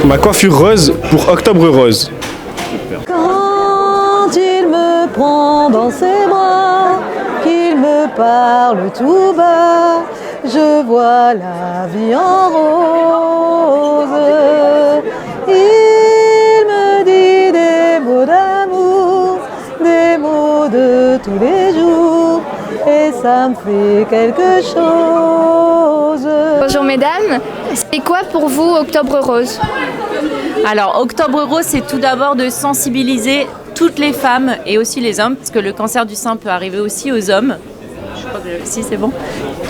Ma coiffure rose pour Octobre Rose. Quand il me prend dans ses bras, qu'il me parle tout bas, je vois la vie en rose. Il me dit des mots d'amour, des mots de tous les jours, et ça me fait quelque chose. Bonjour mesdames, c'est quoi pour vous Octobre Rose? Alors, Octobre Rose, c'est tout d'abord de sensibiliser toutes les femmes et aussi les hommes, parce que le cancer du sein peut arriver aussi aux hommes. Je crois que si, c'est bon.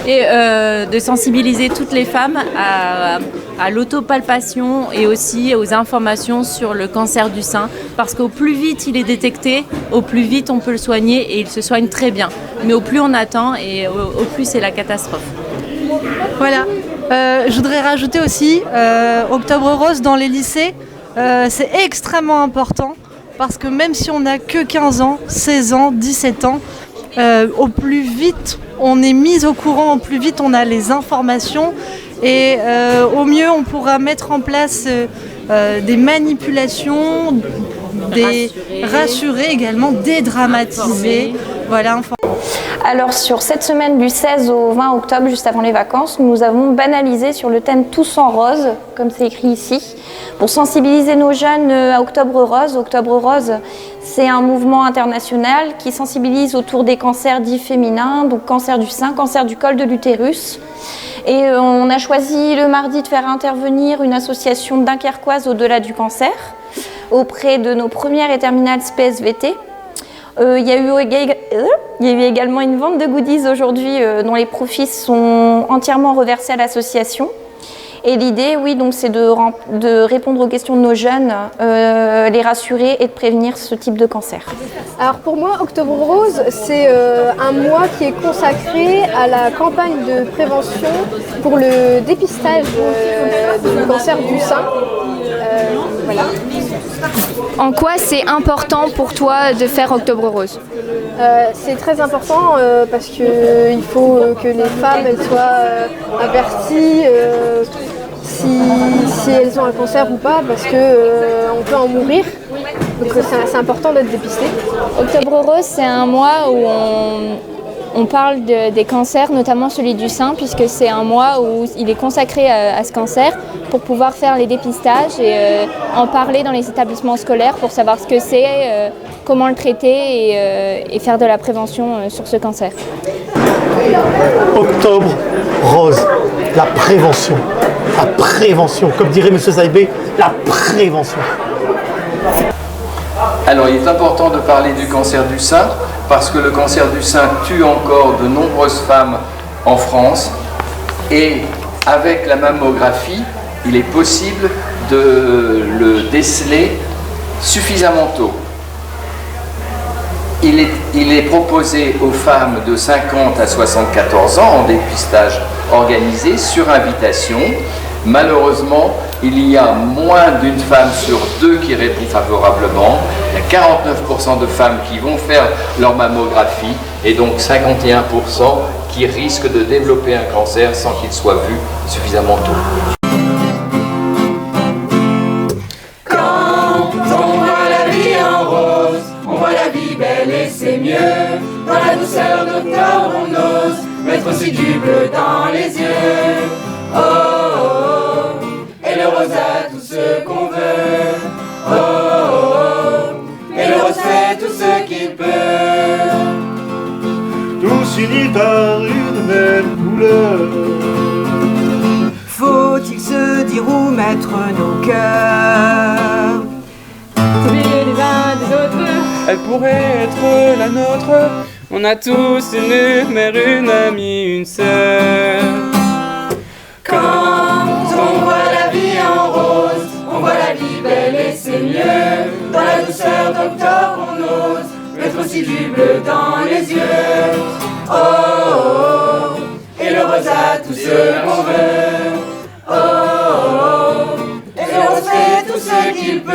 Et de sensibiliser toutes les femmes à l'autopalpation et aussi aux informations sur le cancer du sein, parce qu'au plus vite il est détecté, au plus vite on peut le soigner et il se soigne très bien. Mais au plus on attend et au plus c'est la catastrophe. Voilà. Je voudrais rajouter aussi Octobre Rose dans les lycées, c'est extrêmement important parce que même si on n'a que 15 ans, 16 ans, 17 ans, au plus vite on est mis au courant, au plus vite on a les informations et au mieux on pourra mettre en place des manipulations, rassurer également, dédramatiser. Voilà. Alors sur cette semaine du 16 au 20 octobre, juste avant les vacances, nous avons banalisé sur le thème Tous en rose, comme c'est écrit ici, pour sensibiliser nos jeunes à Octobre Rose. Octobre Rose, c'est un mouvement international qui sensibilise autour des cancers dits féminins, donc cancer du sein, cancer du col de l'utérus. Et on a choisi le mardi de faire intervenir une association dunkerquoise au-delà du cancer, auprès de nos premières et terminales SPSVT. Il y a eu également une vente de goodies aujourd'hui dont les profits sont entièrement reversés à l'association. Et l'idée, oui, donc, c'est de répondre aux questions de nos jeunes, les rassurer et de prévenir ce type de cancer. Alors pour moi, Octobre Rose, c'est un mois qui est consacré à la campagne de prévention pour le dépistage du cancer du sein. Voilà. En quoi c'est important pour toi de faire Octobre Rose? C'est très important parce qu'il faut que les femmes elles soient averties si elles ont un cancer ou pas, parce qu'on peut en mourir. Donc c'est important d'être dépisté. Octobre Rose, c'est un mois où on parle des cancers, notamment celui du sein, puisque c'est un mois où il est consacré à ce cancer pour pouvoir faire les dépistages et en parler dans les établissements scolaires pour savoir ce que c'est, comment le traiter et faire de la prévention sur ce cancer. Octobre Rose, la prévention. La prévention, comme dirait M. Zaïbé, la prévention. Alors il est important de parler du cancer du sein parce que le cancer du sein tue encore de nombreuses femmes en France et avec la mammographie, il est possible de le déceler suffisamment tôt. Il est proposé aux femmes de 50 à 74 ans en dépistage organisé sur invitation. Malheureusement, il y a moins d'une femme sur deux qui répond favorablement. Il y a 49% de femmes qui vont faire leur mammographie et donc 51% qui risquent de développer un cancer sans qu'il soit vu suffisamment tôt. Quand on voit la vie en rose, on voit la vie belle et c'est mieux. Dans la douceur d'octobre on ose mettre aussi du bleu dans les yeux. Oh, oh, oh, et le rose a tout ce qu'on veut. Oh, oh, oh, et le rose fait tout ce qu'il peut. Tous unis par une même couleur. Faut-il se dire où mettre nos cœurs? Oublier les uns des autres, elle pourrait être la nôtre. On a tous une mère, une amie, une sœur. Quand on voit la vie en rose, on voit la vie belle et c'est mieux. Dans la douceur d'octobre on ose mettre aussi du bleu dans les yeux. Oh, oh, oh, et le rose a tout ce qu'on veut. Oh, oh, oh, et le rose fait tout ce qu'il peut.